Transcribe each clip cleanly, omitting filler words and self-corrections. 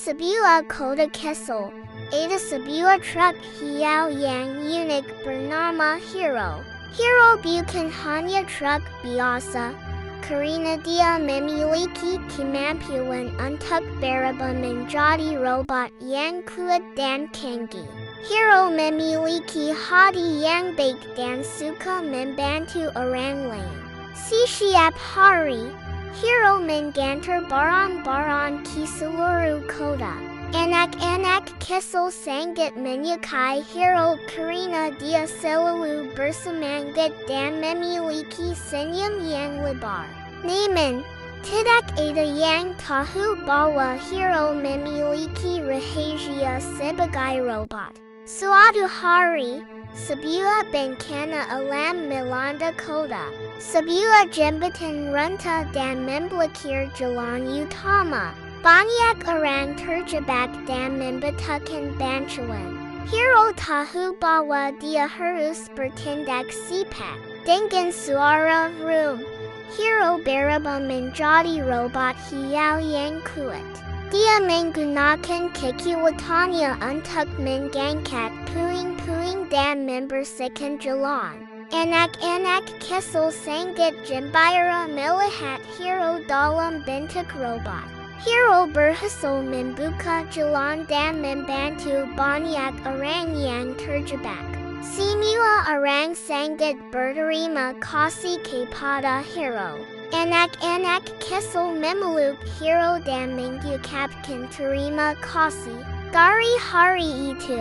sebuah kota kecil, ada sebuah truk hiau yang unik bernama Hiro. Hiro bukan hanya truk biasa, karena dia memiliki kemampuan untuk berubah menjadi robot yang kuat dan canggih. Hiro memiliki hati yang baik dan suka membantu orang lain. Setiap hari, Hiro menggantar barang-barang ke seluruh kota. Anak-anak kecil sangat menyukai Hiro karena dia selalu bersemangat dan memiliki senyum yang lebar. Namun, tidak ada yang tahu bahwa Hiro memiliki rahasia sebagai robot. Suatu hari, sebuah bencana alam melanda kota. Sebuah jembatan runtuh dan memblokir jalan utama. Banyak orang terjebak dan membutuhkan bantuan. Hiro tahu bahwa dia harus bertindak cepat. Dengan suara rum, Hiro berubah menjadi robot hiau yang kuat. Dia menggunakan kekuatannya untuk mengangkat puing-puing dan membersihkan jalan. Anak-anak kecil sangat gembira melihat Hiro dalam bentuk robot. Hiro berhasil membuka jalan dan membantu banyak orang yang terjebak. Semua orang sangat berterima kasih kepada Hiro. Anak-anak kecil memeluk Hiro dan mengucapkan terima kasih. Dari hari itu,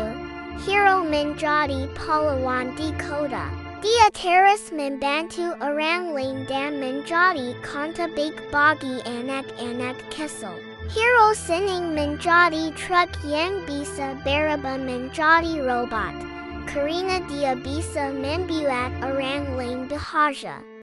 Hiro menjadi pahlawan di kota. Dia terus membantu orang lain dan menjadi contoh baik bagi anak-anak kecil. Hiro senang menjadi truk yang bisa berubah menjadi robot, karena dia bisa membuat orang lain bahagia.